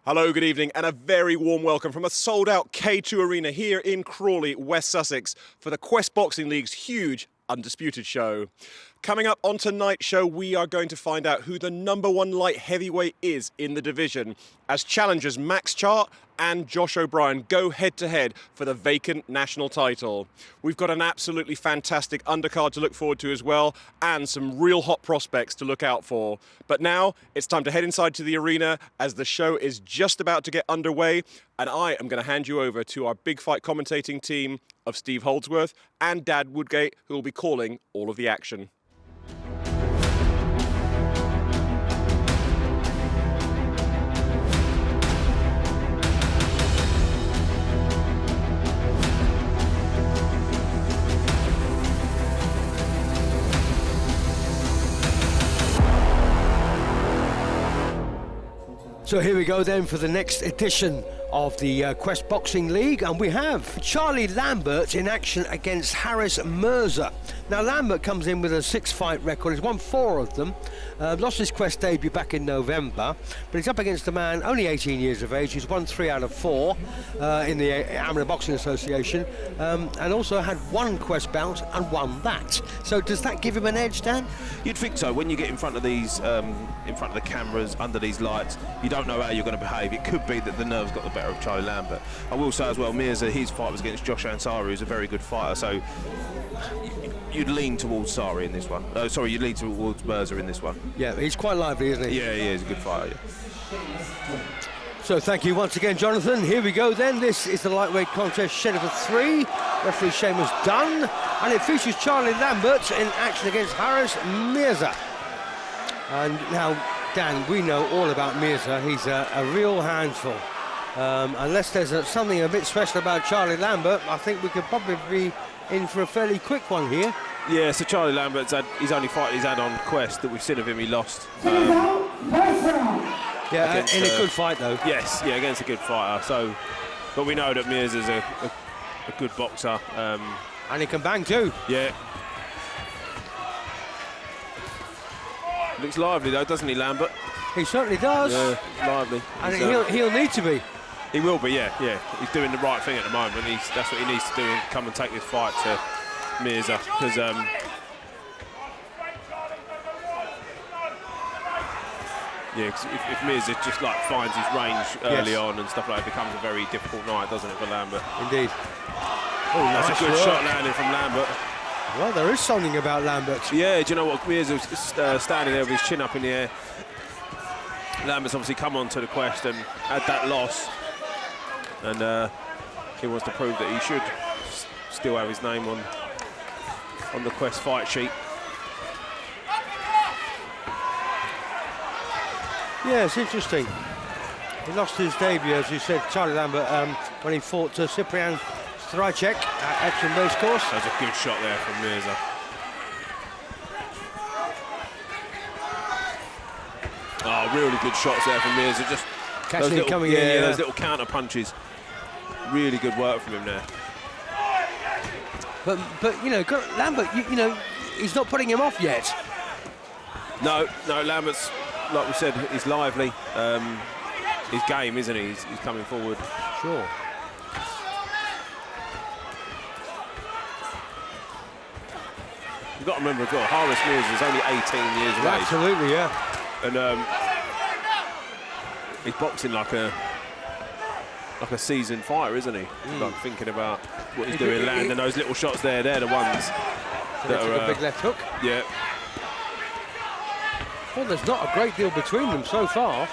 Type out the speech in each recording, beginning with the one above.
Hello, good evening, and a very warm welcome from a sold-out K2 arena here in Crawley, West Sussex, for the Quest Boxing League's huge Undisputed show. Coming up on tonight's show, we are going to find out who the #1 light heavyweight is in the division, as challengers Max Chart and Josh O'Brien go head-to-head for the vacant national title. We've got an absolutely fantastic undercard to look forward to as well, and some real hot prospects to look out for. But now, it's time to head inside to the arena, as the show is just about to get underway, and I am going to hand you over to our big fight commentating team of Steve Holdsworth and Dad Woodgate, who will be calling all of the action. So here we go then for the next edition of the Quest Boxing League, and we have Charlie Lambert in action against Harris Mirza. Now Lambert comes in with a 6-fight record. He's won 4 of them, lost his Quest debut back in November, but he's up against a man only 18 years of age. He's won 3 out of 4 in the Amateur Boxing Association, and also had 1 Quest bout and won that. So does that give him an edge, Dan? You'd think so. When you get in front of these, in front of the cameras, under these lights, you don't know how you're going to behave. It could be that the nerves got the better of Charlie Lambert. I will say as well, Mirza, his fight was against Josh Ansari, who's a very good fighter, so you'd lean towards Sari in this one. Sorry, you'd lean towards Mirza in this one. Yeah, he's quite lively, isn't he? Yeah, he is a good fighter, yeah. So thank you once again, Jonathan. Here we go then. This is the lightweight contest scheduled for 3. Referee Seamus Dunn, and it features Charlie Lambert in action against Harris Mirza. And now, Dan, we know all about Mirza. He's a real handful. Unless there's something a bit special about Charlie Lambert, I think we could probably be in for a fairly quick one here. Yeah, so Charlie Lambert's had his only fight he's had on Quest that we've seen of him, he lost. Yeah, against, in a good fight though. Yes, yeah, against a good fighter. So, but we know that Mirza's a good boxer. And he can bang too. Yeah. Looks lively though, doesn't he, Lambert? He certainly does. Yeah, lively. And he'll need to be. He will be, yeah. He's doing the right thing at the moment. That's what he needs to do, and come and take this fight to Mirza. Because if Mirza just like finds his range early on and stuff like that, it becomes a very difficult night, doesn't it, for Lambert? Indeed. Oh, that's nice a good work. shot landing from Lambert. Well, there is something about Lambert. Yeah, do you know what? Mirza's standing there with his chin up in the air. Lambert's obviously come on to the Quest and had that loss, and he wants to prove that he should still have his name on the Quest fight sheet. Yeah, it's interesting. He lost his debut, as you said, Charlie Lambert, when he fought Cyprian Strajcek at Epsom Racecourse. That was a good shot there from Mirza. Oh, really good shots there from Mirza. Just catching it coming in. Yeah, those little counter punches. Really good work from him there. But you know, Lambert, you know, he's not putting him off yet. No, Lambert's, like we said, he's lively. His game, isn't he? He's coming forward. Sure. You've got to remember as well, Harris Mirza is only 18 years of age. Absolutely, yeah. And he's boxing like a seasoned fighter, isn't he? Like thinking about what he's doing, landing those little shots there. They're the ones that are a big left hook. Yeah. Well, there's not a great deal between them so far.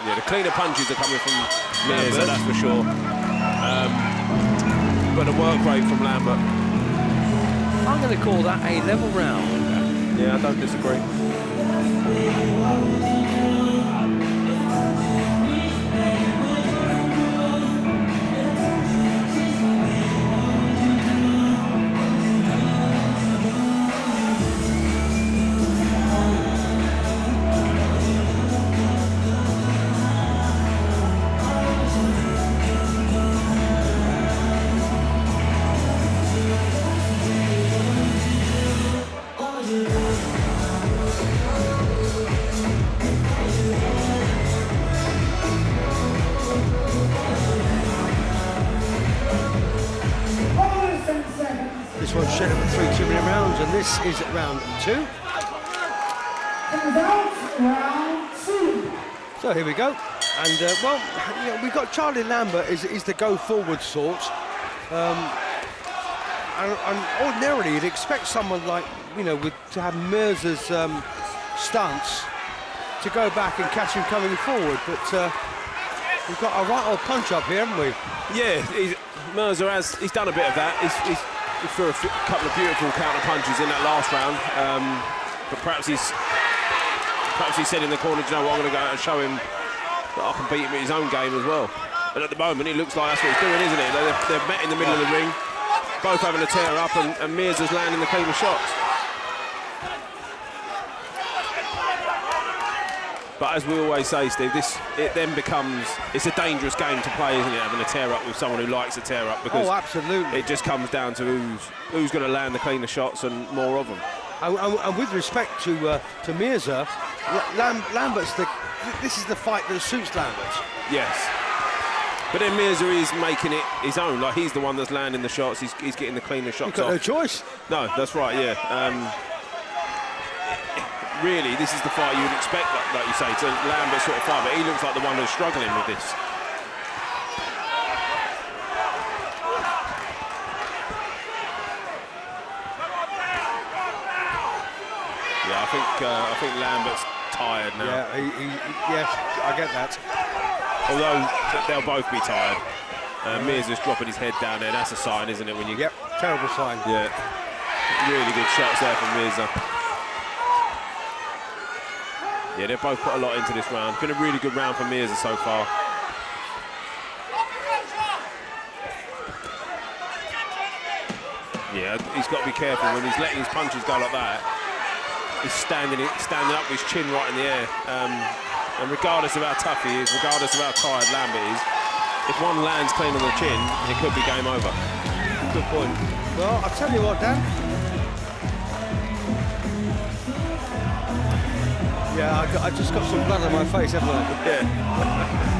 Yeah, the cleaner punches are coming from Mirza, that's for sure. But the work rate from Lambert. I'm going to call that a level round. Yeah, I don't disagree. This one's scheduled for 3 2-minute rounds, and this is round 2. Round 2. So here we go. And, well, you know, we've got Charlie Lambert is the go-forward sort. And ordinarily, you'd expect someone like, you know, to have Mirza's stance to go back and catch him coming forward. But we've got a right old punch up here, haven't we? Yeah, Mirza he's done a bit of that. He's threw a couple of beautiful counter punches in that last round. But perhaps he said in the corner, you know what, I'm going to go out and show him that I can beat him at his own game as well. And at the moment, it looks like that's what he's doing, isn't it? They've met in the middle of the ring, both having a tear up, and Mirza's landing the cleaner shots. But as we always say, Steve, it then becomes, it's a dangerous game to play, isn't it? Having a tear up with someone who likes a tear up, because absolutely. It just comes down to who's going to land the cleaner shots and more of them. And with respect to Mirza, Lambert's this is the fight that suits Lambert. Yes. But then Mirza is making it his own. Like, he's the one that's landing the shots. He's getting the cleaner shots You've got off. no choice. No, that's right. Yeah. Really, this is the fight you would expect, like you say, to Lambert sort of fight. But he looks like the one who's struggling with this. Yeah, I think Lambert's tired now. Yeah, yes, I get that. Although they'll both be tired. Mirza's dropping his head down there. That's a sign, isn't it? When you Yep, terrible sign. Yeah, really good shots there from Mirza. Yeah, they've both put a lot into this round. Been a really good round for Mirza so far. Yeah, he's got to be careful when he's letting his punches go like that. He's standing up with his chin right in the air. And regardless of how tough he is, regardless of how tired Lambert is, if one lands clean on the chin, it could be game over. Good point. Well, I'll tell you what, Dan. Yeah, I just got some blood on my face, haven't I? Yeah.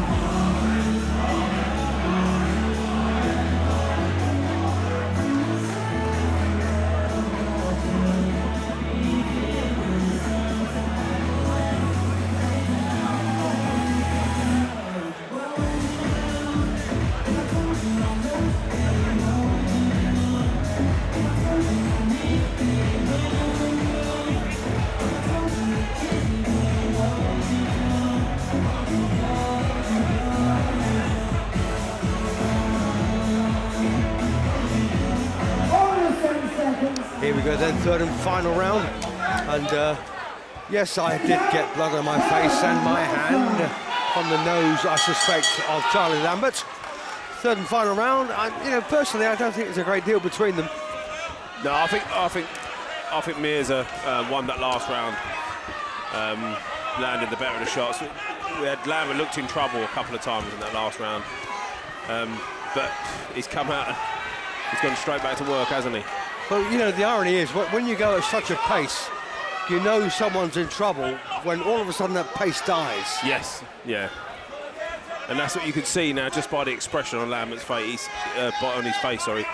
Here we go then, third and final round. And yes, I did get blood on my face and my hand from the nose, I suspect, of Charlie Lambert. Third and final round. Personally, I don't think there's a great deal between them. No, I think Mirza won that last round. Landed the better of the shots. We had Lambert looked in trouble a couple of times in that last round, but he's come out and he's gone straight back to work, hasn't he? Well, you know, the irony is, when you go at such a pace, you know someone's in trouble when all of a sudden that pace dies. Yes, yeah. And that's what you can see now just by the expression on Lambert's face. On his face, sorry.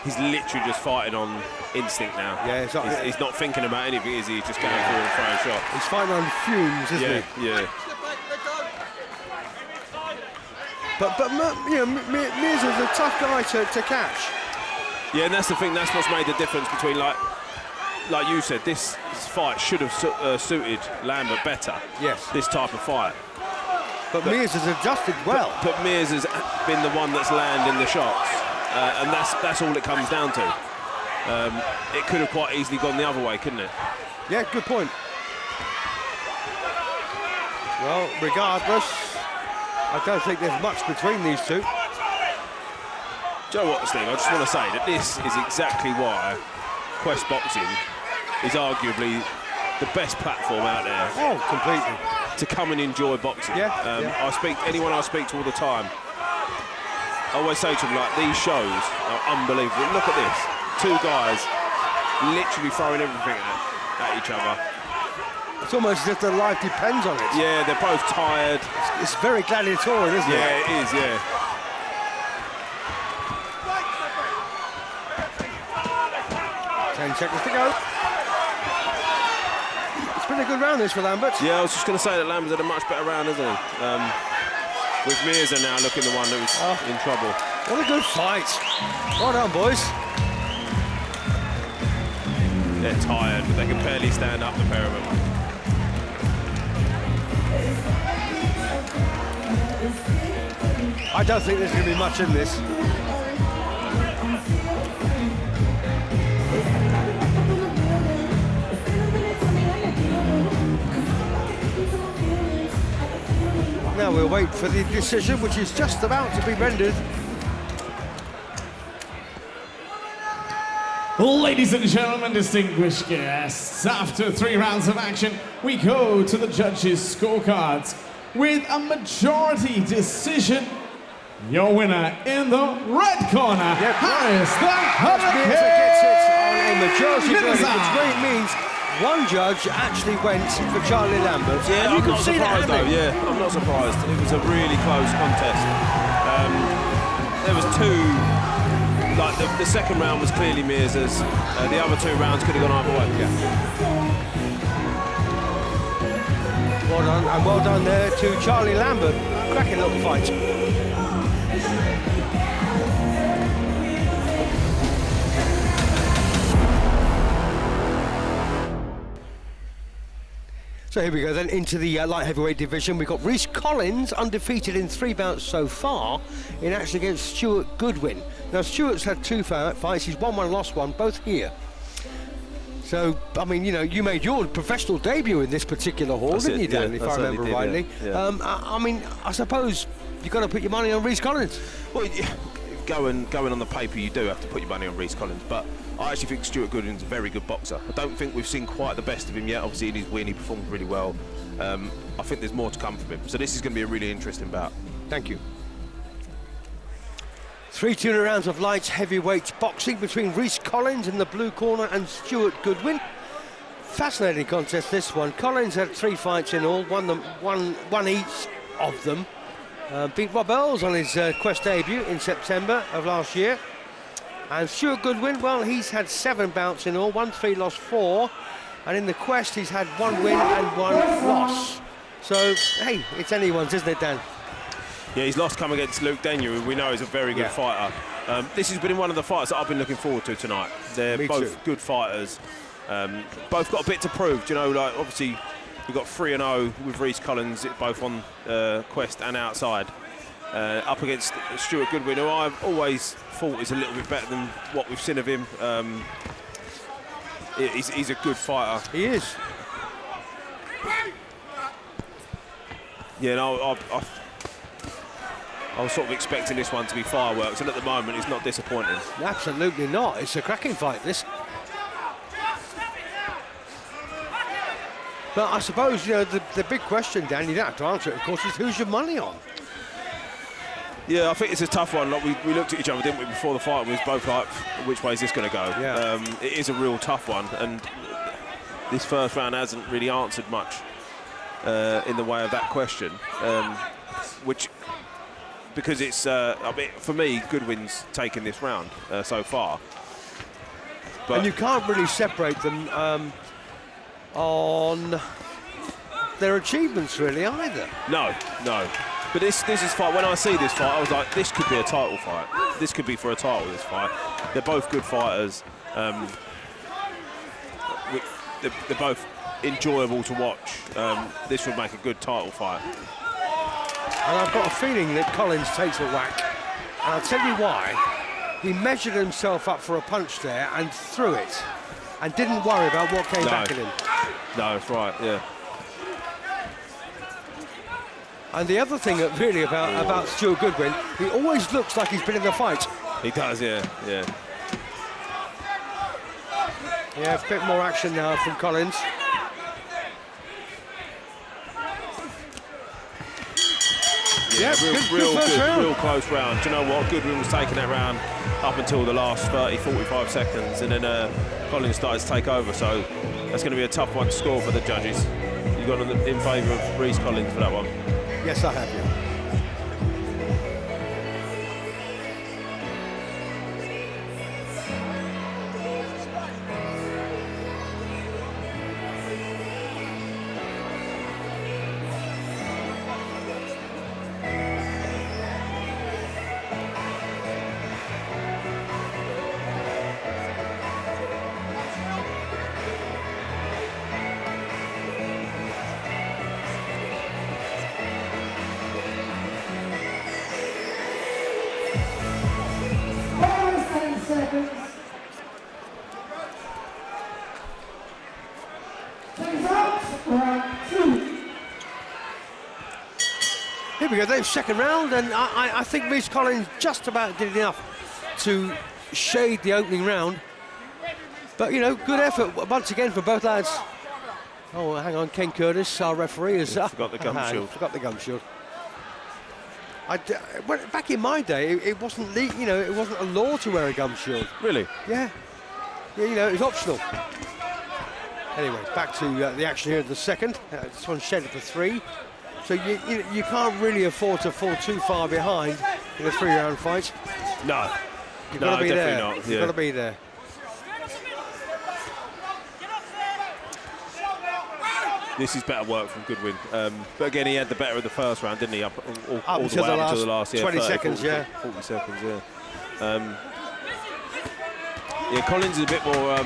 He's literally just fighting on instinct now. Yeah, he's not thinking about anything, is he? He's just going through and throwing shots. He's fighting on fumes, isn't he? Yeah. But Mirza's a tough guy to catch. Yeah, and that's the thing. That's what's made the difference between, like you said, this fight should have suited Lambert better. Yes. This type of fight. But Mirza's adjusted well. But Mirza's been the one that's landing the shots, and that's all it comes down to. It could have quite easily gone the other way, couldn't it? Yeah, good point. Well, regardless, I don't think there's much between these two. Do you know what, Steve? I just want to say that this is exactly why Quest Boxing is arguably the best platform out there. Oh, completely. To come and enjoy boxing. Yeah. Anyone I speak to all the time, I always say to them, like, these shows are unbelievable. Look at this. Two guys literally throwing everything at each other. It's almost as if their life depends on it. Yeah, they're both tired. It's very gladiatorial, isn't it? Yeah, it is, yeah. 10 seconds to go. It's been a good round this for Lambert. Yeah, I was just going to say that Lambert's had a much better round, hasn't he? With Mirza now looking the one who's in trouble. What a good fight. Well done, boys. They're tired, but they can barely stand up, the pair of them. I don't think there's going to be much in this. Now we'll wait for the decision, which is just about to be rendered. Ladies and gentlemen, distinguished guests, after 3 rounds of action, we go to the judges' scorecards with a majority decision. Your winner in the red corner, Harris the Hurricane Mirza gets it on a majority verdict, which really means one judge actually went for Charlie Lambert. Yeah, you I'm can not see that surprised though. Yeah, I'm not surprised. It was a really close contest. There was 2. Like the second round was clearly Mirza's. The other 2 rounds could have gone either way. Yeah. Well done, and well done there to Charlie Lambert. Cracking little fight. So here we go then into the light heavyweight division. We've got Rhys Collins, undefeated in 3 bouts so far, in action against Stuart Goodwin. Now Stuart's had 2 fights, he's won 1, lost 1, both here. So, I mean, you know, you made your professional debut in this particular hall, didn't you, Dan, if I remember rightly? Yeah. I mean, I suppose you've got to put your money on Rhys Collins. Well, going on the paper, you do have to put your money on Rhys Collins, but I actually think Stuart Goodwin's a very good boxer. I don't think we've seen quite the best of him yet. Obviously, in his win, he performed really well. I think there's more to come from him. So this is going to be a really interesting bout. Thank you. 3 tuna rounds of light heavyweight boxing between Rhys Collins in the blue corner and Stuart Goodwin. Fascinating contest, this one. Collins had 3 fights in all, won each of them. Beat Rob Earls on his Quest debut in September of last year. And Stuart Goodwin, well, he's had 7 bouts in all, won 3, lost 4. And in the Quest, he's had 1 win and 1 loss. So, hey, it's anyone's, isn't it, Dan? Yeah, he's lost come against Luke Denyer, who we know is a very good fighter. This has been one of the fights that I've been looking forward to tonight. They're both good fighters. Both got a bit to prove. Do you know, like, obviously, we've got 3-0 with Rhys Collins, both on Quest and outside. Up against Stuart Goodwin, who I've always thought is a little bit better than what we've seen of him. He's a good fighter. He is. Yeah, no, I was sort of expecting this one to be fireworks, and at the moment it's not disappointing. Absolutely not. It's a cracking fight, this. But I suppose, you know, the big question, Dan, you don't have to answer it, of course, is who's your money on? Yeah, I think it's a tough one. Like we looked at each other, didn't we, before the fight? We was both like, which way is this going to go? Yeah. It is a real tough one, and this first round hasn't really answered much in the way of that question, which, because it's, I mean, for me, Goodwin's taken this round so far. But and you can't really separate them on their achievements, really, either. No. But this is fight. When I see this fight, I was like, this could be a title fight. This could be for a title, this fight. They're both good fighters. They're both enjoyable to watch. This would make a good title fight. And I've got a feeling that Collins takes a whack. And I'll tell you why. He measured himself up for a punch there and threw it. And didn't worry about what came back at him. No, that's right, yeah. And the other thing that really about Stuart Goodwin, he always looks like he's been in the fight. He does, yeah. Yeah, a bit more action now from Collins. Yeah, real close round. Do you know what? Goodwin was taking that round up until the last 30, 45 seconds, and then Collins started to take over, so that's going to be a tough one to score for the judges. You got in favour of Rhys Collins for that one? Yes, I have, yeah. Time's out. Round 2. Here we go, then second round, and I think Reece Collins just about did enough to shade the opening round. But, you know, good effort once again for both lads. Oh, hang on, Ken Curtis, our referee, has forgot the gum shield. Forgot the gum shield. Back in my day, it wasn't, you know, it wasn't a law to wear a gum shield. Really? Yeah. Yeah, you know, it was optional. Anyway, back to the action here in the second. This one's scheduled for 3. So you can't really afford to fall too far behind in a 3-round fight. No. You've got to be there. Not. You've got to be there. This is better work from Goodwin. But again, he had the better of the first round, didn't he? All the way up until the last 20 seconds, 40 seconds, yeah. Yeah, Collins is a bit more,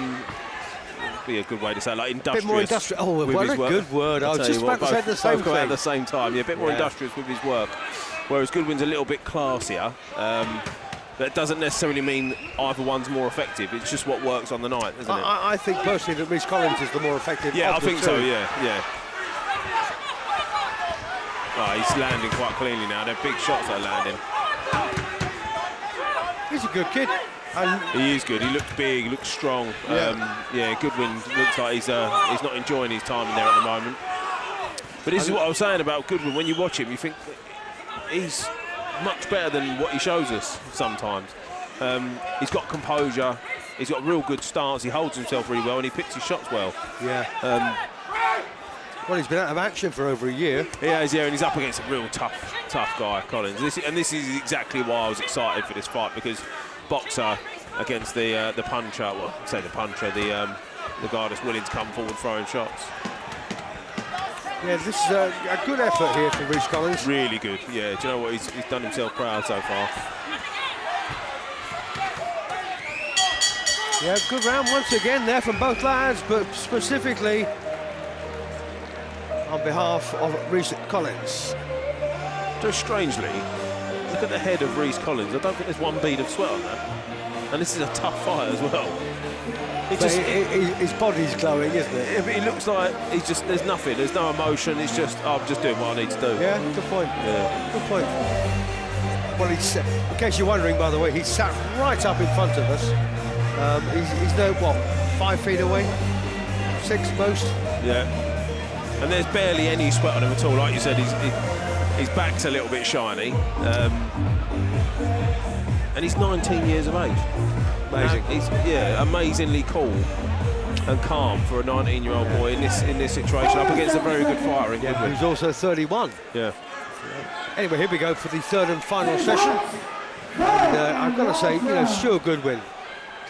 be a good way to say it, like industrious. A bit more industrious. Oh, what a good word. I was just about to say the same thing. At the same time, yeah, a bit more industrious with his work. Whereas Goodwin's a little bit classier. That doesn't necessarily mean either one's more effective. It's just what works on the night, isn't it? I think personally that Reece Collins is the more effective. Yeah, of I think the so. two. Yeah. Oh, he's landing quite cleanly now. They're big shots that are landing. He's a good kid. And he is good. He looks big. He looks strong. Yeah. Goodwin looks like he's not enjoying his time in there at the moment. But this is what I was saying about Goodwin. When you watch him, you think he's much better than what he shows us sometimes. He's got composure. He's got a real good stance. He holds himself really well, and he picks his shots well. Yeah. Well, he's been out of action for over a year. He has, yeah, and he's up against a real tough guy, Collins. This is exactly why I was excited for this fight, because boxer against the puncher. Well, I say the puncher, the guy that's willing to come forward throwing shots. Yeah, this is a good effort here for Reece Collins. Really good, yeah. Do you know what? He's done himself proud so far. Yeah, good round once again there from both lads, but specifically on behalf of Reece Collins. Just strangely, look at the head of Reece Collins. I don't think there's one bead of sweat on that. And this is a tough fight as well. His body's glowing, isn't it? It looks like he's just, there's nothing, there's no emotion, it's just, I'm just doing what I need to do. Yeah, good point. Yeah. Good point. Well, he's, in case you're wondering, by the way, he's sat right up in front of us. He's no, what, 5 feet away? 6 most? Yeah. And there's barely any sweat on him at all. Like you said, his back's a little bit shiny. And he's 19 years of age. Amazing. He's amazingly cool and calm for a 19-year-old boy in this situation, up against a very good fighter in Goodwin. Who's also 31. Yeah. Anyway, here we go for the third and final session. And I've got to say, you know, Stuart Goodwin,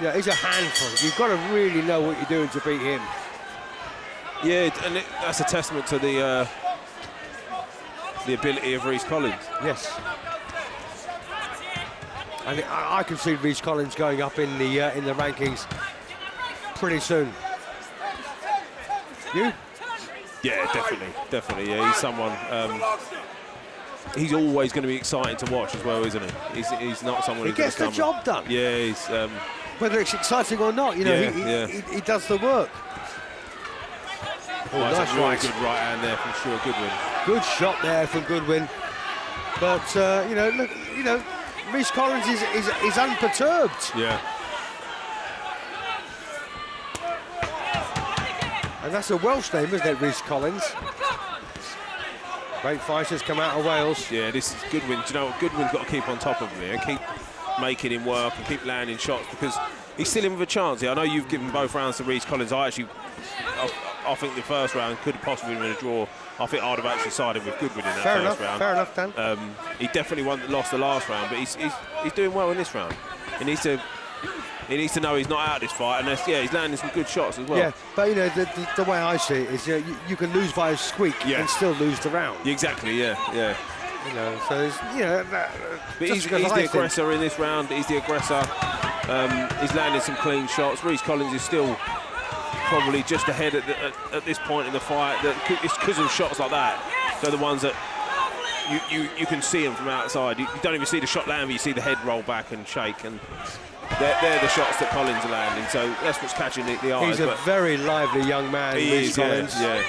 yeah, he's a handful. You've got to really know what you're doing to beat him. Yeah, and that's a testament to the ability of Reece Collins. Yes. And I can see Reece Collins going up in the rankings pretty soon. You? Yeah, definitely. Yeah, he's someone. He's always going to be exciting to watch as well, isn't he? He's not someone who gets the job done. Yeah, he's. Whether it's exciting or not, you know, he does the work. Oh, nice really good right hand there from Stuart Goodwin. Good shot there from Goodwin. But you know, look, you know, Reece Collins is unperturbed. Yeah. And that's a Welsh name, isn't it, Reece Collins? Great fighters come out of Wales. Yeah, this is Goodwin. Do you know what? Goodwin's got to keep on top of him here, keep making him work and keep landing shots, because he's still in with a chance here. I know you've given both rounds to Reece Collins. I think the first round could have possibly been a draw. I think I'd have actually sided with Goodwin in that first round. Fair enough, Dan. He definitely lost the last round, but he's doing well in this round. He needs to know he's not out of this fight, and he's landing some good shots as well. Yeah, but you know, the way I see it is, you know, you can lose by a squeak and still lose the round. Exactly, yeah. You know, so it's, you know, but he's the aggressor in this round. He's the aggressor. He's landing some clean shots. Reece Collins is still probably just ahead at this point in the fight. It's because of shots like that. They're the ones that you can see them from outside. You don't even see the shot land, but you see the head roll back and shake. And They're the shots that Collins are landing, so that's what's catching the eyes. He's a very lively young man, he Rhys is, Collins. yeah.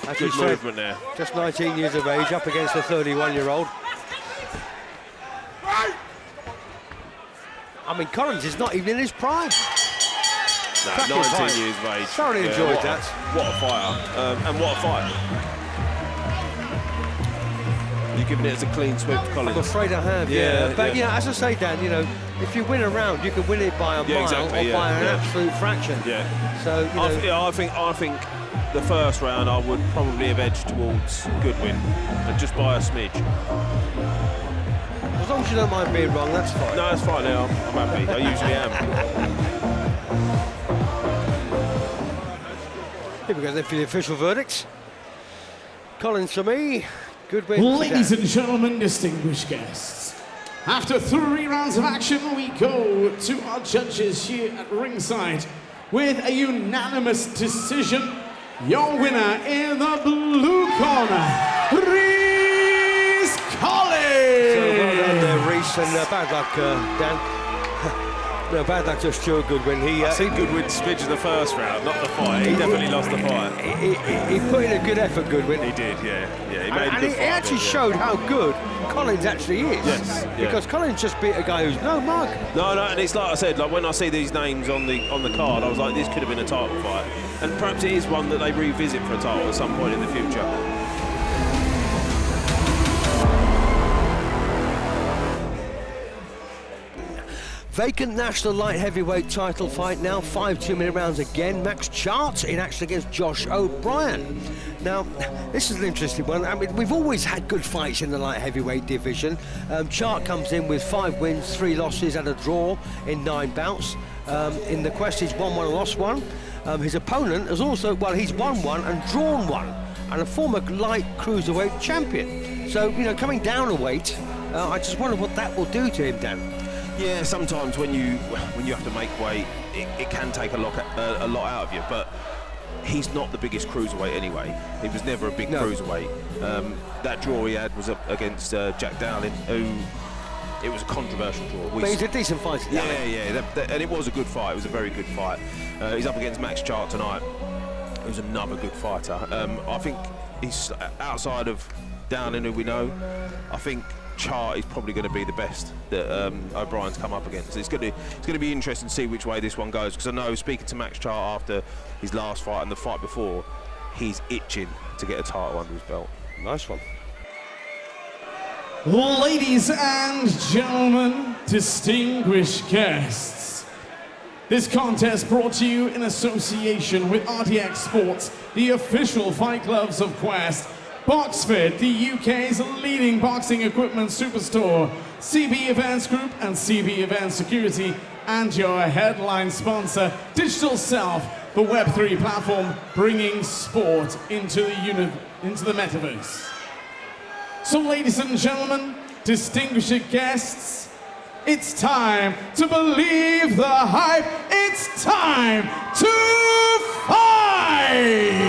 As Good you said, movement there. just 19 years of age, up against a 31-year-old. I mean, Collins is not even in his prime. No, Cracking 19 fight. years of age. Thoroughly enjoyed that. What a fighter. And what a fight. You're giving it as a clean sweep to Collins. I'm afraid I have, Yeah, But, yeah. you know, as I say, Dan, you know, if you win a round, you can win it by a mile exactly, or by an absolute fraction. Yeah. So, you know, I think the first round I would probably have edged towards Goodwin, and just by a smidge. as long as you don't mind being wrong, that's fine. No, that's fine now. I'm happy. I usually am. Here we go then for the official verdicts. Collins for me, Goodwin for Ladies Dan. and gentlemen, distinguished guests, after 3 rounds of action, we go to our judges here at ringside with a unanimous decision. Your winner in the blue corner, Rhys Collins. So well done there, Rhys, and bad luck, Dan. No, bad luck to Stuart Goodwin. I think Goodwin smidged the first round, not the fight. He definitely lost the fight. He put in a good effort, Goodwin. He did, yeah. He made a And good it fight. actually showed how good Collins actually is. Yes, yeah. Because Collins just beat a guy who's no mug. No, and it's like I said, like when I see these names on the card, I was like, this could have been a title fight. And perhaps it is one that they revisit for a title at some point in the future. Vacant national light heavyweight title fight now, 5 2-minute rounds again. Max Chart in action against Josh O'Brien. Now, this is an interesting one. I mean, we've always had good fights in the light heavyweight division. Chart comes in with 5 wins, 3 losses and a draw in 9 bouts. In the Quest, he's won 1, lost 1. His opponent has also, well, he's won 1 and drawn 1, and a former light cruiserweight champion. So, you know, coming down a weight, I just wonder what that will do to him, Dan. Yeah, sometimes when you have to make weight, it can take a lot out of you. But he's not the biggest cruiserweight anyway. He was never a big cruiserweight. That draw he had was up against Jack Dowling, who it was a controversial draw. But he's a decent fighter. Yeah, and it was a good fight. It was a very good fight. He's up against Max Chart tonight, who's another good fighter. I think he's outside of Dowling, who we know. I think Chart is probably going to be the best that O'Brien's come up against. It's going to be interesting to see which way this one goes, because I know, speaking to Max Chart after his last fight and the fight before, he's itching to get a title under his belt. Nice one. Ladies and gentlemen, distinguished guests, this contest brought to you in association with RTX Sports, the official fight gloves of Quest, Boxfit, the UK's leading boxing equipment superstore, CB Events Group and CB Events Security, and your headline sponsor, Digital Self, the Web3 platform bringing sport into the metaverse. So, ladies and gentlemen, distinguished guests, it's time to believe the hype. It's time to fight!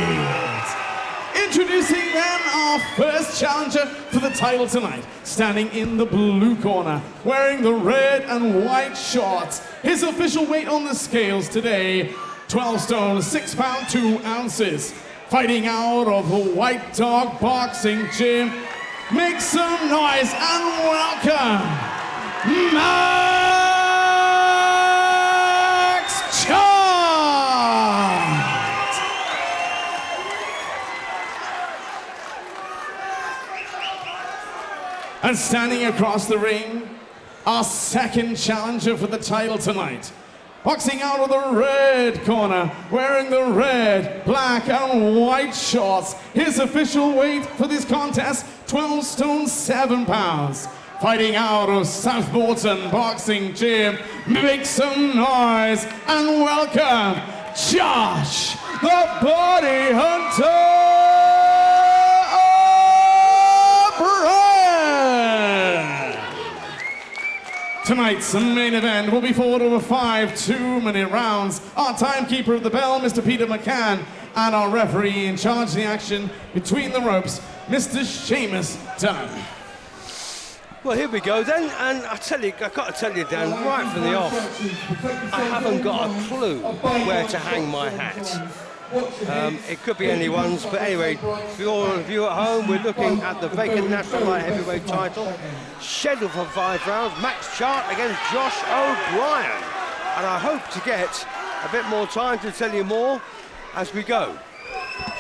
Introducing then our first challenger for the title tonight, standing in the blue corner, wearing the red and white shorts. His official weight on the scales today, 12 stone, 6 pound, 2 ounces. Fighting out of the White Dog Boxing Gym, make some noise and welcome, Max Chart! And standing across the ring, our second challenger for the title tonight. Boxing out of the red corner, wearing the red, black, and white shorts. His official weight for this contest, 12 stone, 7 pounds. Fighting out of Southbolton Boxing Gym, make some noise and welcome, Josh, the Bodyhunter! Tonight's main event will be fought over 5 2-minute rounds. Our timekeeper of the bell, Mr. Peter McCann, and our referee in charge of the action between the ropes, Mr. Seamus Dunn. Well, here we go then, and I tell you, I've got to tell you, Dan, right from the off, I haven't got a clue where to hang my hat. It could be anyone's, but anyway, for all of you at home, we're looking at the vacant national light heavyweight title, scheduled for 5 rounds. Max Chart against Josh O'Brien, and I hope to get a bit more time to tell you more as we go.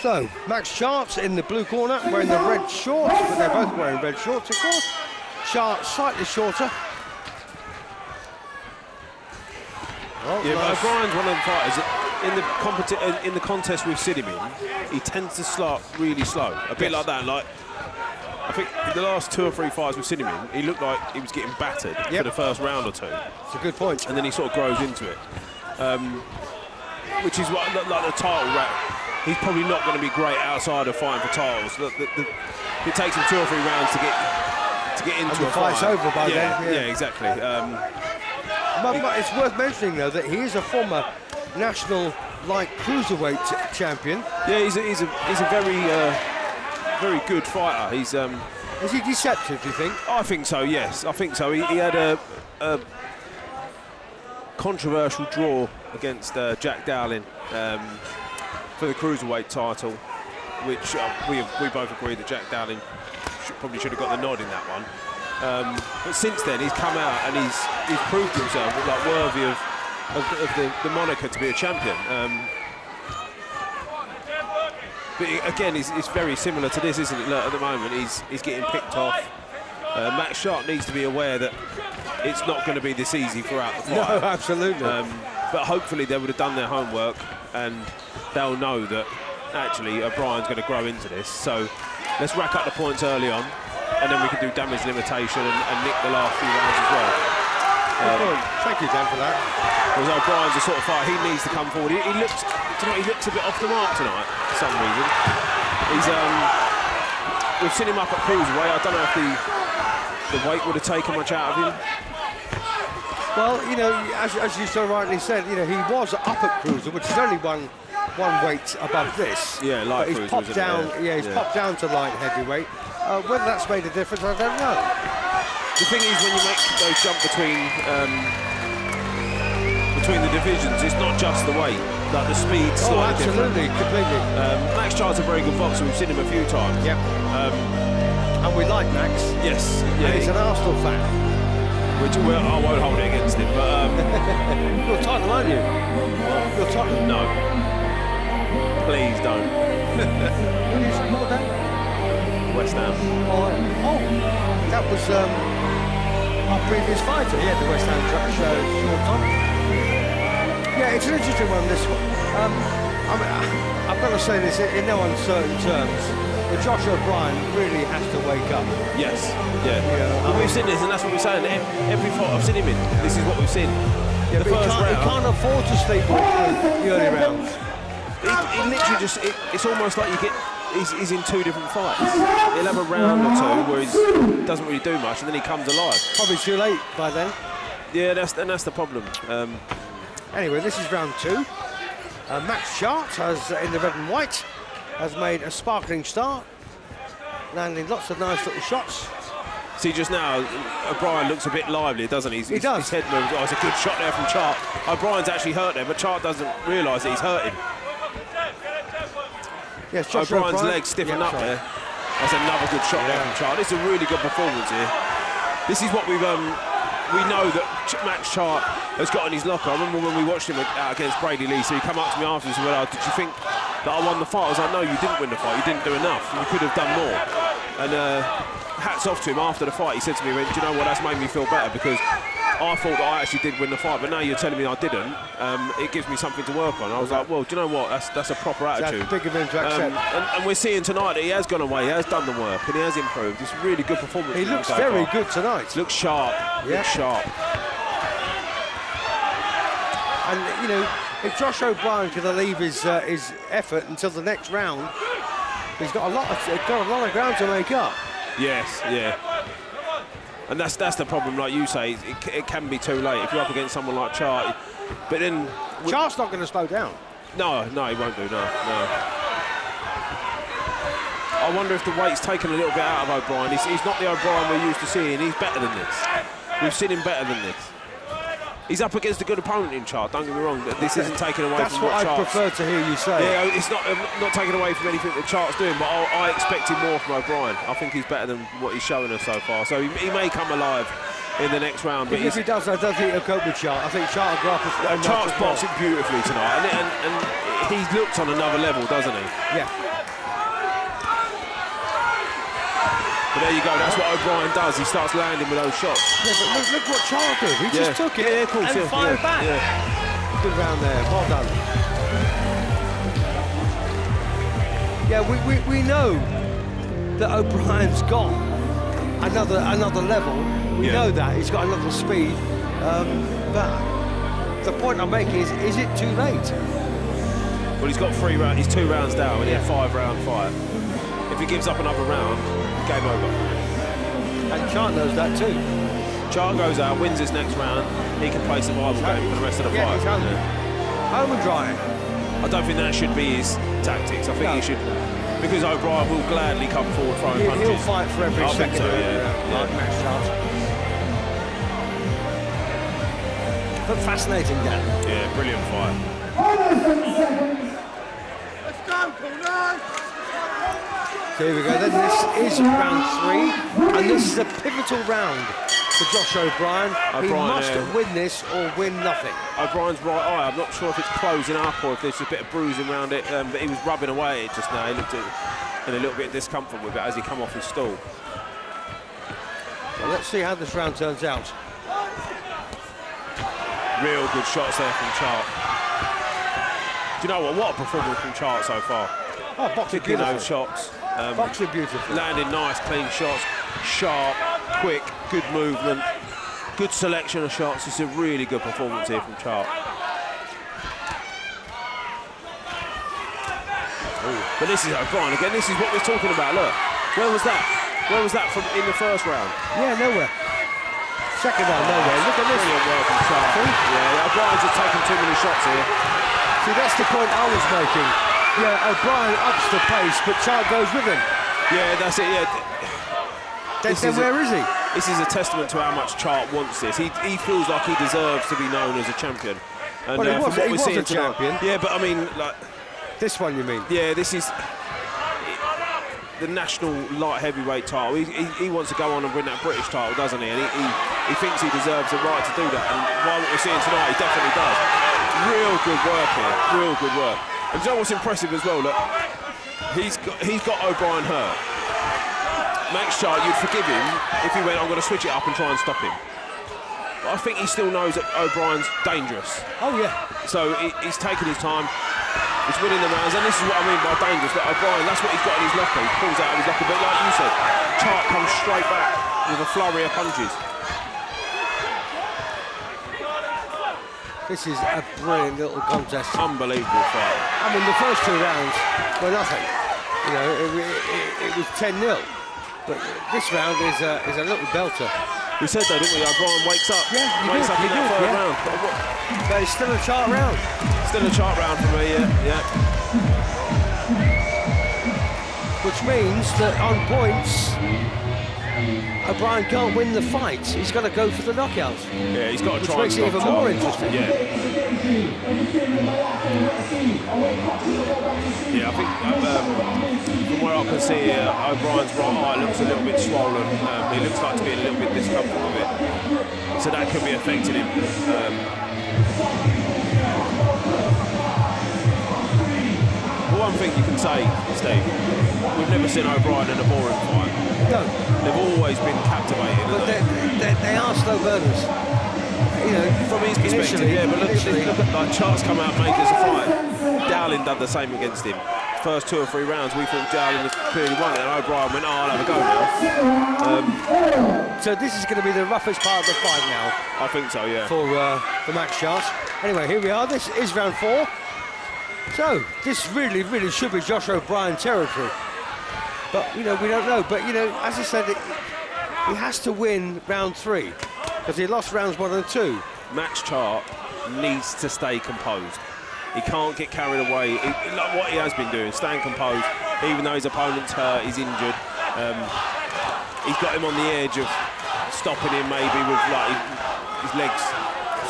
So, Max Chart's in the blue corner, wearing the red shorts, but they're both wearing red shorts, of course. Chart slightly shorter. Oh, Yeah, nice. but O'Brien's one of the fighters that in the contest we've seen him in, he tends to start really slow, a bit like that. Like I think in the last 2 or 3 fights we've seen him in, he looked like he was getting battered for the first round or 2. It's a good point. And then he sort of grows into it, which is what like the title rap. He's probably not going to be great outside of fighting for titles. It takes him 2 or 3 rounds to get into And the a fight. fight's over by then. Yeah, exactly. But it's worth mentioning, though, that he is a former national light cruiserweight champion. Yeah, he's a very good fighter. He's Is he deceptive, do you think? I think so. Yes, I think so. He had a controversial draw against Jack Dowling for the cruiserweight title, which we both agree that Jack Dowling probably should have got the nod in that one. But since then, he's come out and he's proved himself like worthy of the moniker to be a champion. But again, it's very similar to this, isn't it? Look, at the moment, he's getting picked off. Max Sharp needs to be aware that it's not going to be this easy throughout the fight. No, absolutely. But hopefully they would have done their homework and they'll know that actually O'Brien's going to grow into this. So let's rack up the points early on, and then we can do damage limitation and nick the last few rounds as well. Thank you, Dan, for that. Because O'Brien's the sort of fighter, he needs to come forward. He looks a bit off the mark tonight for some reason. We've seen him up at cruiserweight. I don't know if the weight would have taken much out of him. Well, you know, as you so rightly said, you know, he was up at cruiser, which is only one weight above this. Yeah, light but he's cruiser, popped isn't it? down. Yeah, he's popped down to light heavyweight. Whether that's made a difference, I don't know. The thing is, when you make those jump between the divisions, it's not just the weight, like the speed's slightly different. Absolutely, completely. Max Charles a very good boxer. We've seen him a few times. Yep. And we like Max. Yes. Yeah. And he's an Arsenal fan. Which I won't hold it against him, but You're Tottenham, aren't you? You're Tottenham. no. Please don't. Who do you support then? West Ham. Oh, that was our previous fighter. He had the West Ham short top. Yeah, it's an interesting one, this one. I've got to say this in no uncertain terms, but Josh O'Brien really has to wake up. Yes. Yeah. And we've seen this, and that's what we're saying. Every fight I've seen him in, this is what we've seen. Yeah, The but first he can't afford to sleepwalk through the early rounds. It literally just, it's almost like he's in 2 different fights. He'll have a round or 2 where he doesn't really do much, and then he comes alive. Probably too late by then. Yeah, that's the problem. Anyway, this is round 2. Max Chart has, in the red and white, has made a sparkling start, landing lots of nice little shots. See, just now, O'Brien looks a bit lively, doesn't he? He does. His head moves. Oh, it's a good shot there from Chart. O'Brien's actually hurt there, but Chart doesn't realise that he's hurting. Yes, Josh O'Brien's O'Brien. legs stiffen up sorry. there. That's another good shot there from Chart. This is a really good performance here. This is what we know that Max Chart has got in his locker. I remember when we watched him out against Brady Lee, so he come up to me afterwards and said, well, did you think that I won the fight? I was like, no, you didn't win the fight. You didn't do enough. You could have done more. And hats off to him after the fight. He said to me, do you know what, that's made me feel better because I thought that I actually did win the fight, but now you're telling me I didn't. It gives me something to work on. I was like, well, do you know what? That's a proper attitude. That's big of him to accept. And we're seeing tonight that he has gone away, he has done the work, and he has improved. It's a really good performance. He from him looks so very far. good tonight. Looks sharp. Yeah. Looks sharp. And, you know, if Josh O'Brien can leave his effort until the next round, he's got a lot of ground to make up. Yes, yeah. And that's the problem, like you say, it can be too late if you're up against someone like Chart. But then Chart's not going to slow down. no, he won't do. No. I wonder if the weight's taken a little bit out of O'Brien. He's not the O'Brien we're used to seeing. He's better than this. We've seen him better than this. He's up against a good opponent in Chart, don't get me wrong. This isn't taken away That's from what I Chart's. prefer to hear you say. Yeah, it's not taken away from anything that Chart's doing, but I expected more from O'Brien. I think he's better than what he's showing us so far. So he may come alive in the next round. But if he does, I don't think he'll cope with Chart. I think Chart will go up and Chart's boxing beautifully tonight, and he's looked on another level, doesn't he? Yeah. But there you go, that's what O'Brien does. He starts landing with those shots. Yeah, but look what Chart did. He just took it of course, and fired back. Yeah. Good round there. Well done. Yeah, we know that O'Brien's got another level. We know that. He's got another speed. But the point I'm making is it too late? Well, he's got 3 rounds. He's 2 rounds down in a 5-round fight. If he gives up another round, game over. And Chart knows that too. Chart goes out, wins his next round, he can play survival game for the rest of the fight. He's home. Home and dry. I don't think that should be his tactics. I think he should, because O'Brien will gladly come forward throwing punches. He'll fight for every second. So, yeah. Max Chart. But fascinating, Dan. Yeah, brilliant fight. Let's go, Paul. So here we go then, this is round 3, and this is a pivotal round for Josh O'Brien. He must win this or win nothing. O'Brien's right eye, I'm not sure if it's closing up or if there's a bit of bruising around it, but he was rubbing away at it just now. He looked in a little bit of discomfort with it as he come off his stool. Well, let's see how this round turns out. Real good shots there from Chart. Do you know what a performance from Chart so far. Oh, boxing Kicking beautiful. those shots. Boxing beautiful. Landing nice, clean shots. Sharp, quick, good movement. Good selection of shots. It's a really good performance here from Chart. But this is O'Brien again. This is what we're talking about. Look, where was that? Where was that from in the first round? Yeah, nowhere. Second round, nowhere. Look at this. Brilliant work from Chart. Yeah, O'Brien's just taking too many shots here. See, that's the point I was making. Yeah, O'Brien ups the pace, but Chart goes with him. Yeah, that's it, yeah. Then where is he? This is a testament to how much Chart wants this. He feels like he deserves to be known as a champion. And Well, he was- from what he we're was seeing a champion. tonight, yeah, but I mean, like, This one, you mean? yeah, this is the national light heavyweight title. He wants to go on and win that British title, doesn't he? And he thinks he deserves the right to do that. And while what we're seeing tonight, he definitely does. Real good work here. Real good work. And you know what's impressive as well? Look, he's got O'Brien hurt. Max Chart, you'd forgive him if he went, I'm going to switch it up and try and stop him. But I think he still knows that O'Brien's dangerous. Oh, yeah. So he's taking his time. He's winning the rounds, and this is what I mean by dangerous. That O'Brien, that's what he's got in his locker. He pulls out of his locker, but like you said, Chart comes straight back with a flurry of punches. This is a brilliant little contest. Unbelievable fight. I mean, the first 2 rounds were nothing. You know, it was 10-0. But this round is a little belter. We said that, didn't we? O'Brien wakes up. Yeah, you wakes did, up in you that did, third yeah. round. But it's still a Chart round. Still a Chart round for me, yeah. Which means that on points, O'Brien can't win the fight. He's got to go for the knockouts. Yeah, he's got to Which try makes and it stop even more Chart. interesting. Yeah. Yeah, I think from where I can see, O'Brien's right eye looks a little bit swollen. He looks like to be a little bit discomfort with it. So that could be affecting him. But one thing you can say, Steve, we've never seen O'Brien in a boring fight. No. They've always been captivating. But they are slow burners. You know, From his perspective, initially, yeah, but look at like Chart's come out and made this a fight. Dowling done the same against him. First 2 or 3 rounds, we thought Dowling had clearly won it, and O'Brien went, I'll have a go now. So this is going to be the roughest part of the fight now I think so, yeah. for Max Chart. Anyway, here we are. This is round 4. So this really, really should be Josh O'Brien territory. But, you know, we don't know. But, you know, as I said, he has to win round 3 because he lost rounds 1 and 2. Max Chart needs to stay composed. He can't get carried away. Like what he has been doing, staying composed, even though his opponent's hurt, he's injured. He's got him on the edge of stopping him maybe with like his legs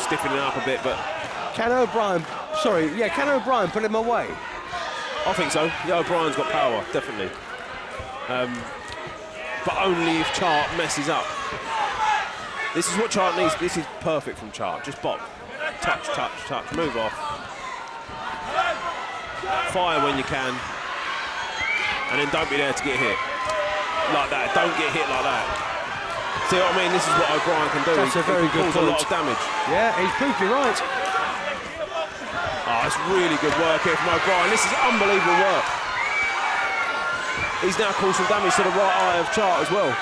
stiffening up a bit, but... Can O'Brien put him away? I think so. Yeah, O'Brien's got power, definitely. But only if Chart messes up. This is what Chart needs. This is perfect from Chart. Just bop. Touch, touch, touch. Move off. Fire when you can. And then don't be there to get hit. Like that. Don't get hit like that. See what I mean? This is what O'Brien can do. That's a very good point. Cause a lot of damage. Yeah, he's proved you right. Oh, it's really good work here from O'Brien. This is unbelievable work. He's now caused some damage to the right eye of Chart as well.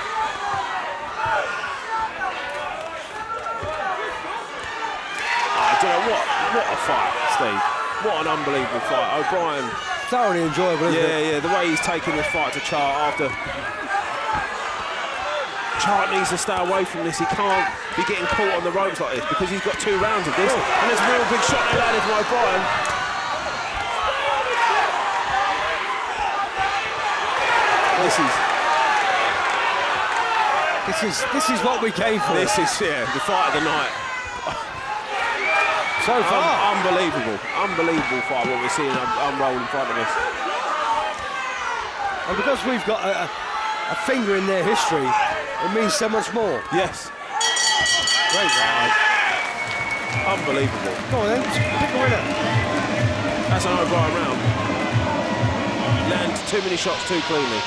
I don't know what a fight, Steve. What an unbelievable fight. O'Brien. Thoroughly enjoyable, isn't it? Yeah, the way he's taking this fight to Chart after. Chart needs to stay away from this. He can't be getting caught on the ropes like this because he's got 2 rounds of this. And there's a real big shot there landed from O'Brien. This is what we came for. This is the fight of the night. So far, unbelievable fight. What we're seeing unroll in front of us. and because we've got a finger in their history, it means so much more. Yes. Great round. Unbelievable. Go on then, pick a winner. That's an O'Brien round. Lands too many shots too cleanly.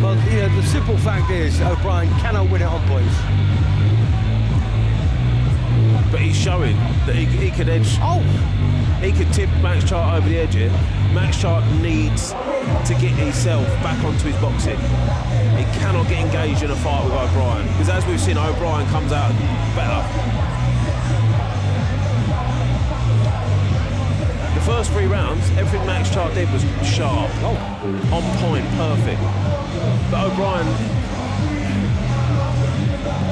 Well, you know, the simple fact is O'Brien cannot win it on points. But he's showing that he could edge. Oh! He could tip Max Chart over the edge here. Max Chart needs to get himself back onto his boxing. He cannot get engaged in a fight with O'Brien because as we've seen, O'Brien comes out better. The first 3 rounds, everything Max Chart did was sharp, on point, perfect. But O'Brien,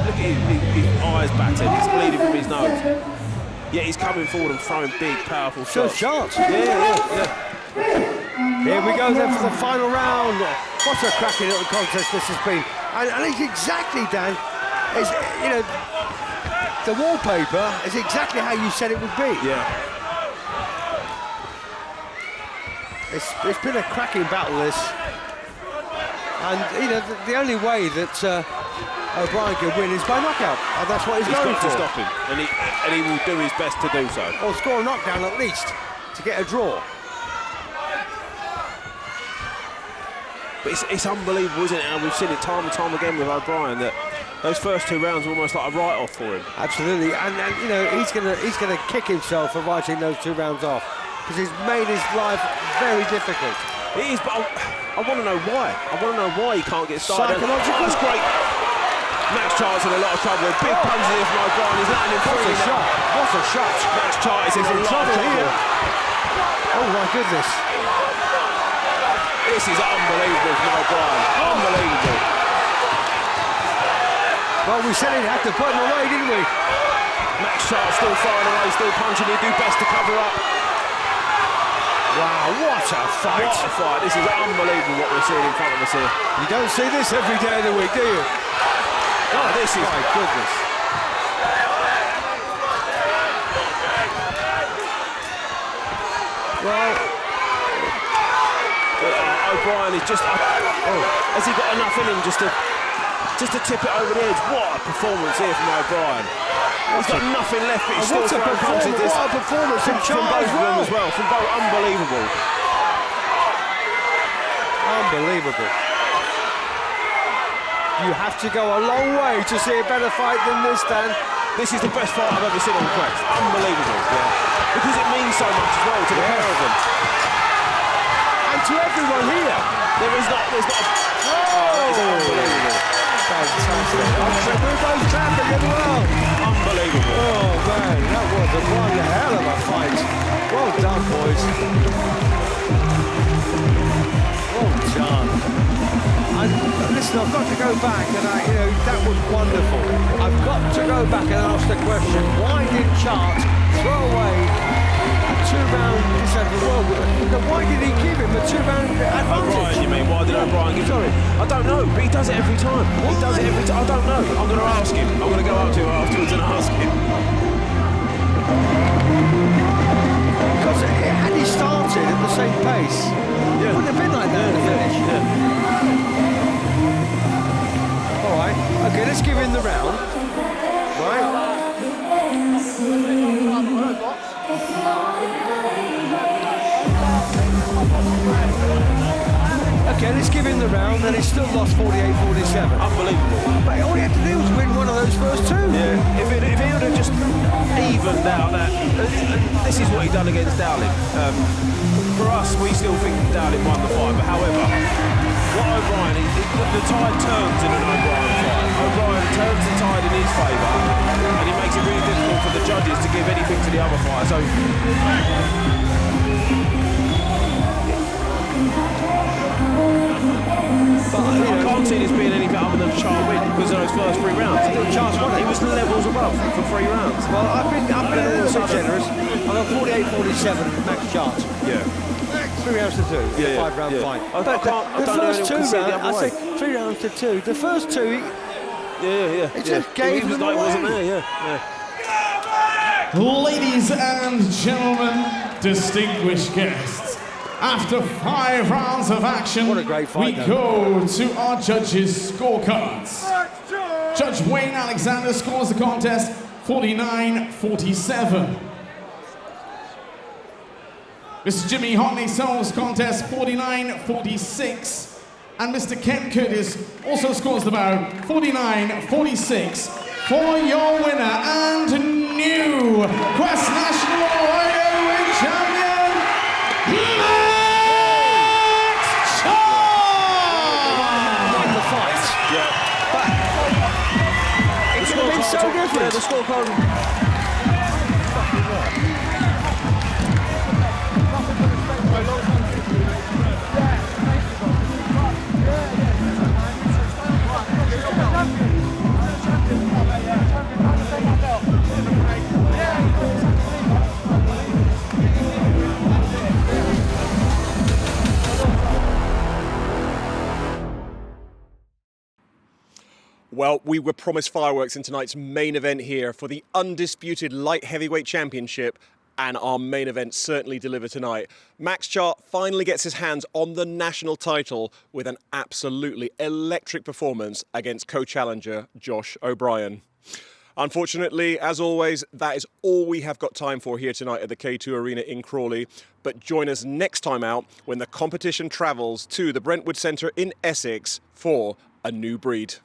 look at his eyes battered, he's bleeding from his nose. Yet he's coming forward and throwing big, powerful shots. Shots. Yeah. Here we go then for the final round. What a cracking little contest this has been. And it's exactly, Dan, it's, you know, the wallpaper is exactly how you said it would be. Yeah. It's been a cracking battle, this. And, you know, the only way that O'Brien can win is by knockout. And that's what he's going got for. to stop him, and he will do his best to do so. Or score a knockdown at least to get a draw. But it's unbelievable, isn't it? And we've seen it time and time again with O'Brien that those first 2 rounds were almost like a write-off for him. Absolutely, and you know he's gonna kick himself for writing those 2 rounds off because he's made his life very difficult. It is, but I want to know why. I want to know why he can't get started. Psychological. That's great. Max Chart's in a lot of trouble. Big punches in from O'Brien. He's landing What a free. shot! What a shot! Max Chart is in a lot of trouble here. Oh my goodness! This is unbelievable from O'Brien. Unbelievable. Well, we said he'd have to put him away, didn't we? Max Chart still firing away, still punching. He'd do best to cover up. Wow, what a fight! What a fight. This is unbelievable what we're seeing in front of us here. You don't see this every day of the week, do you? Oh, this is... My goodness. Well... O'Brien is just... has he got enough in him just to tip it over the edge? What a performance here from O'Brien. He's got nothing left, but he's still throwing punches. What a performance from both of them as well. From both, unbelievable. Unbelievable. You have to go a long way to see a better fight than this, Dan. This is the best fight I've ever seen on Quest. Unbelievable. Yeah. Because it means so much as well to the pair of them. And to everyone here. There's not a... Oh, it's unbelievable. Fantastic. We're both clapping as well. Unbelievable. Oh, man, that was one hell of a fight. Well done, boys. Well done. And listen, I've got to go back, and that was wonderful. I've got to go back and ask the question, why did Chart throw away a why did he give him a 2-round advantage? O'Brien, you mean? Why did O'Brien give it? I don't know, but he does it every time. He does it every time. I don't know. I'm going to ask him. I'm going to go up to him afterwards and ask him. Because had he started at the same pace, it wouldn't have been like that at the finish. All right, okay, let's give him the round. Right. Okay, let's give him the round, and he's still lost 48-47. Unbelievable. But all he had to do was win one of those first two. Yeah. If he would have just evened out that, this is what he done against Dowling. For us, we still think Dowling won the fight, but however, what O'Brien, the tide turns in an O'Brien fight. O'Brien turns the tide in his favour, and he makes it really difficult for the judges to give anything to the other fighter. So. I can't see this being anything other than a sharp win because of those first 3 rounds. He was levels above for 3 rounds. Well, I've been so generous. I've got 48-47 max chance. Yeah. 3 rounds to 2. Yeah, 5-round fight. The first 2 rounds, I say 3 rounds to 2. The first 2, he just gave them away. Wasn't there, Ladies and gentlemen, distinguished guests, after 5 rounds of action, what a great fight, we go to our judges' scorecards. Judge Wayne Alexander scores the contest 49-47. Mr. Jimmy Hotney scores contest 49-46. And Mr. Ken Curtis also scores the bout 49-46 for your winner and new Quest National Heavyweight Champion, Max Charles! Won the fight. But it could have been so different. Yeah, the scorecard. Well, we were promised fireworks in tonight's main event here for the undisputed light heavyweight championship, and our main event certainly delivered tonight. Max Chart finally gets his hands on the national title with an absolutely electric performance against co-challenger Josh O'Brien. Unfortunately, as always, that is all we have got time for here tonight at the K2 Arena in Crawley. But join us next time out when the competition travels to the Brentwood Centre in Essex for a new breed.